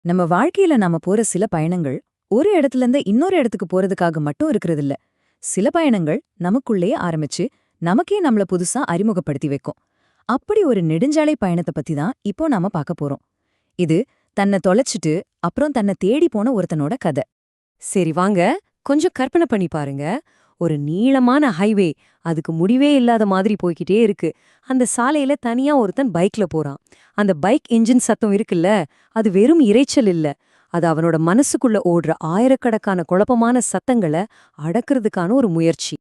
நம்ம வாழ்க்கையில நாம போற சில பயணங்கள் ஒரு இடத்துல இருந்து இன்னொரு இடத்துக்கு போறதுக்காக மட்டும் இருக்கிறதில்ல. சில பயணங்கள் நமக்குள்ளேயே ஆரம்பிச்சு நமக்கே நம்மள புதுசா அறிமுகப்படுத்தி வைக்கும். அப்படி ஒரு நெடுஞ்சாலை பயணத்தை பத்தி தான் இப்போ நாம பார்க்க போறோம். இது தன்னை தொலைச்சிட்டு அப்புறம் தன்னை தேடி போன ஒருத்தனோட கதை. சரி வாங்க, கொஞ்சம் கற்பனை பண்ணி பாருங்க. ஒரு நீளமான ஹைவே, அதுக்கு முடிவே இல்லாத மாதிரி போய்க்கிட்டே இருக்கு. அந்த சாலையில தனியா ஒருத்தன் பைக்ல போறான். அந்த பைக் என்ஜின் சத்தம் இருக்குல்ல, அது வெறும் இரைச்சல் இல்ல. அது அவனோட மனசுக்குள்ள ஓடுற ஆயிரக்கணக்கான குழப்பமான சத்தங்கள அடக்குறதுக்கான ஒரு முயற்சி.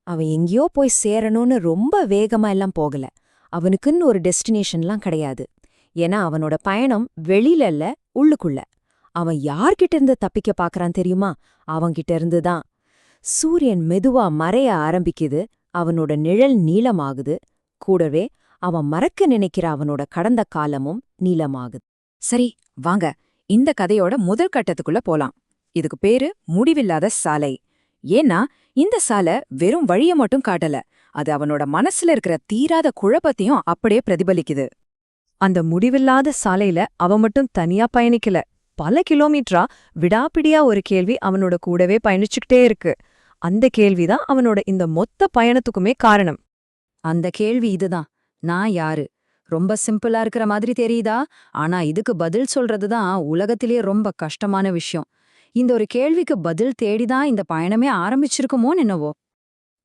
அவன் எங்கேயோ போய் சேரணும்னு ரொம்ப வேகமா எல்லாம் போகல. அவனுக்குன்னு ஒரு டெஸ்டினேஷன்லாம் கிடையாது. ஏன்னா அவனோட பயணம் வெளியில இல்ல, உள்ளுக்குள்ள. அவன் யார்கிட்ட இருந்து தப்பிக்க பாக்குறான் தெரியுமா? அவன்கிட்ட இருந்து தான். சூரியன் மெதுவா மறைய ஆரம்பிக்குது, அவனோட நிழல் நீளமாகுது. கூடவே அவன் மறக்க நினைக்கிற அவனோட கடந்த காலமும் நீளமாகுது. சரி, வாங்க இந்த கதையோட முதல் கட்டத்துக்குள்ள போலாம். இதுக்கு பேரு முடிவில்லாத சாலை. ஏன்னா இந்த சாலை வெறும் வழிய மட்டும் காட்டல, அது அவனோட மனசுல இருக்கிற தீராத குழப்பத்தையும் அப்படியே பிரதிபலிக்குது. அந்த முடிவில்லாத சாலையில அவன் மட்டும் தனியா பயணிக்கல. பல கிலோமீட்டரா விடாப்பிடியா ஒரு கேள்வி அவனோட கூடவே பயணிச்சுக்கிட்டே இருக்கு. அந்த கேள்விதான் அவனோட இந்த மொத்த பயணத்துக்குமே காரணம். அந்த கேள்வி இதுதான்: நான் யாரு? ரொம்ப சிம்பிளா இருக்கிற மாதிரி தெரியுதா? ஆனா இதுக்கு பதில் சொல்றதுதான் உலகத்திலேயே ரொம்ப கஷ்டமான விஷயம். இந்த ஒரு கேள்விக்கு பதில் தேடிதான் இந்த பயணமே ஆரம்பிச்சிருக்குமோன்னு என்னவோ.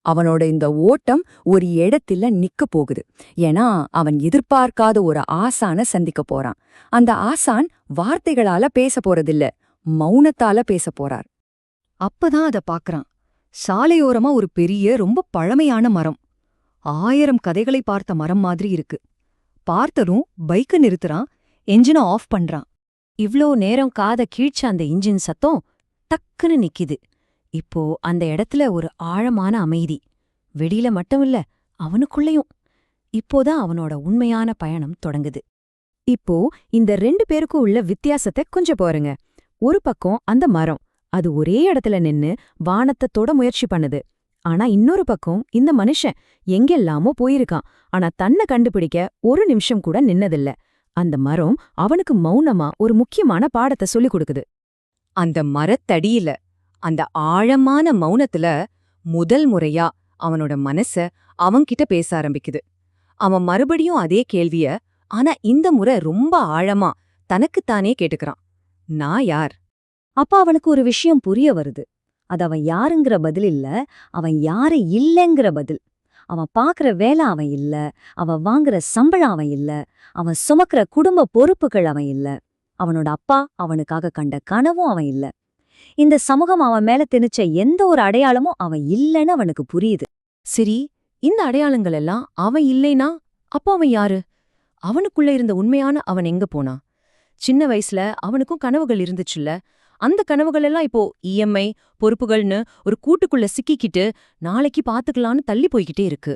அவனோட இந்த ஓட்டம் ஒரு இடத்துல நிக்க போகுது. ஏன்னா அவன் எதிர்பார்க்காத ஒரு ஆசான சந்திக்க போறான். அந்த ஆசான் வார்த்தைகளால பேச போறதில்ல, மௌனத்தால பேச போறார். அப்பதான் அத பாக்குறான். சாலையோரமா ஒரு பெரிய ரொம்ப பழமையான மரம். 1000 கதைகளை பார்த்த மரம் மாதிரி இருக்கு. பார்த்ததும் பைக்க நிறுத்துறான், என்ஜினை ஆஃப் பண்றான். இவ்ளோ நேரம் காத கீழ்ச்ச அந்த இன்ஜின் சத்தம் டக்குன்னு நிக்கிது. இப்போ அந்த இடத்துல ஒரு ஆழமான அமைதி. வெளியில மட்டும் இல்ல, அவனுக்குள்ளேயும். இப்போதான் அவனோட உண்மையான பயணம் தொடங்குது. இப்போ இந்த 2 பேருக்கும் உள்ள வித்தியாசத்தை கொஞ்சம் பாருங்க. ஒரு பக்கம் அந்த மரம், அது ஒரே இடத்துல நின்னு வானத்தை தொட முயற்சி பண்ணுது. ஆனா இன்னொரு பக்கம் இந்த மனுஷன் எங்கெல்லாமோ போயிருக்கான், ஆனா தன்னை கண்டுபிடிக்க ஒரு நிமிஷம் கூட நின்னதில்ல. அந்த மரம் அவனுக்கு மௌனமா ஒரு முக்கியமான பாடத்தை சொல்லிக் கொடுக்குது. அந்த மரத்தடியில, அந்த ஆழமான மௌனத்துல முதல் முறையா அவனோட மனச அவன்கிட்ட பேச ஆரம்பிக்குது. அவன் மறுபடியும் அதே கேள்விய, ஆனா இந்த முறை ரொம்ப ஆழமா தனக்குத்தானே கேட்டுக்கிறான். நான் யார்? அப்ப அவனுக்கு ஒரு விஷயம் புரிய வருது. அது அவன் யாருங்கிற பதில் இல்ல, அவன் யாரு இல்லைங்கிற பதில். அவன் பாக்குற வேலை அவன் இல்ல, அவன் வாங்குற சம்பளம் அவன் இல்ல, அவன் சுமக்கிற குடும்ப பொறுப்புகள் அவன் இல்ல, அவனோட அப்பா அவனுக்காக கண்ட கனவும் அவன் இல்ல. இந்த சமூகம் அவன் மேல திணிச்ச எந்த ஒரு அடையாளமும் அவன் இல்லைன்னு அவனுக்கு புரியுது. சரி, இந்த அடையாளங்கள் எல்லாம் அவன் இல்லைனா அப்போ அவன் யாரு? அவனுக்குள்ள இருந்த உண்மையான அவன் எங்க போனா? சின்ன வயசுல அவனுக்கும் கனவுகள் இருந்துச்சுல்ல, அந்த கனவுகள் எல்லாம் இப்போ இஎம்ஐ பொறுப்புகள்னு ஒரு கூட்டுக்குள்ள சிக்கிக்கிட்டு நாளைக்கு பாத்துக்கலான்னு தள்ளி போய்கிட்டே இருக்கு.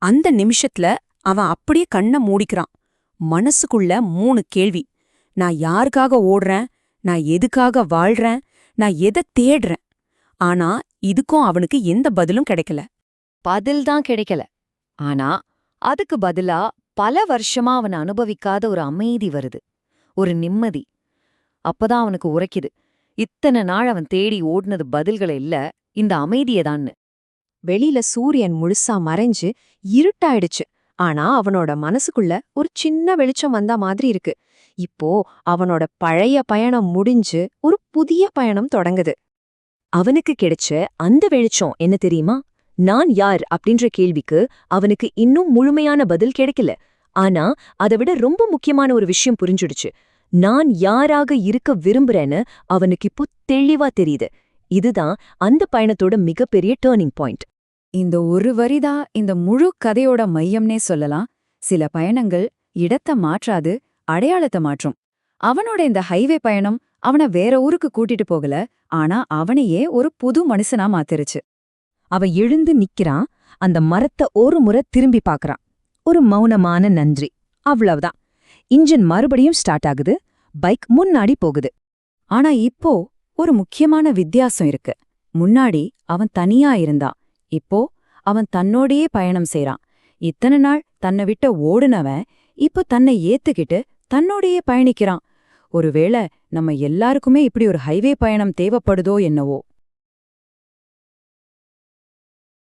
அந்த நிமிஷத்துல அவன் அப்படியே கண்ண மூடிக்கிறான். மனசுக்குள்ள 3 கேள்வி. நான் யாருக்காக ஓடுறேன்? நான் எதுக்காக வாழ்றேன்? நான் எதை தேடுறேன்? ஆனா இதுக்கும் அவனுக்கு எந்த பதிலும் கிடைக்கல. பதில்தான் கிடைக்கல. ஆனா அதுக்கு பதிலா பல வருஷமா அவன் அனுபவிக்காத ஒரு அமைதி வருது, ஒரு நிம்மதி. அப்பதான் அவனுக்கு உரைக்குது, இத்தனை நாள் அவன் தேடி ஓடுனது பதில்களை இல்ல, இந்த அமைதியதான்னு. வெளியில சூரியன் முழுசா மறைஞ்சு இருட்டாயிடுச்சு. ஆனா அவனோட மனசுக்குள்ள ஒரு சின்ன வெளிச்சம் வந்த மாதிரி இருக்கு. இப்போ அவனோட பழைய பயணம் முடிஞ்சு ஒரு புதிய பயணம் தொடங்குது. அவனுக்கு கிடைச்ச அந்த வெளிச்சம் என்ன தெரியுமா? நான் யார் அப்படின்ற கேள்விக்கு அவனுக்கு இன்னும் முழுமையான பதில் கிடைக்கல. ஆனா அதை விட ரொம்ப முக்கியமான ஒரு விஷயம் புரிஞ்சுடுச்சு. நான் யாராக இருக்க விரும்புறேன்னு அவனுக்கு இப்போ தெளிவா தெரியுது. இதுதான் அந்த பயணத்தோட மிகப்பெரிய டேர்னிங் பாயிண்ட். இந்த ஒரு வரிதான் இந்த முழு கதையோட மையம்னே சொல்லலாம். சில பயணங்கள் இடத்த மாற்றாது, அடையாளத்தை மாற்றும். அவனோட இந்த ஹைவே பயணம் அவனை வேற ஊருக்கு கூட்டிட்டு போகல, ஆனா அவனையே ஒரு புது மனுஷனா மாத்திருச்சு. அவன் எழுந்து நிக்கிறான், அந்த மரத்தை ஒரு முறை திரும்பி பார்க்கறான். ஒரு மௌனமான நன்றி, அவ்வளவுதான். இன்ஜின் மறுபடியும் ஸ்டார்ட் ஆகுது, பைக் முன்னாடி போகுது. ஆனா இப்போ ஒரு முக்கியமான வித்தியாசம் இருக்கு. முன்னாடி அவன் தனியா இருந்தான், இப்போ அவன் தன்னோடையே பயணம் செய்றான். இத்தனை நாள் தன்னை விட்ட ஓடுனவன் இப்போ தன்னை ஏத்துக்கிட்டு தன்னோடையே பயணிக்கிறான். ஒருவேளை நம்ம எல்லாருக்குமே இப்படி ஒரு ஹைவே பயணம் தேவைப்படுதோ என்னவோ.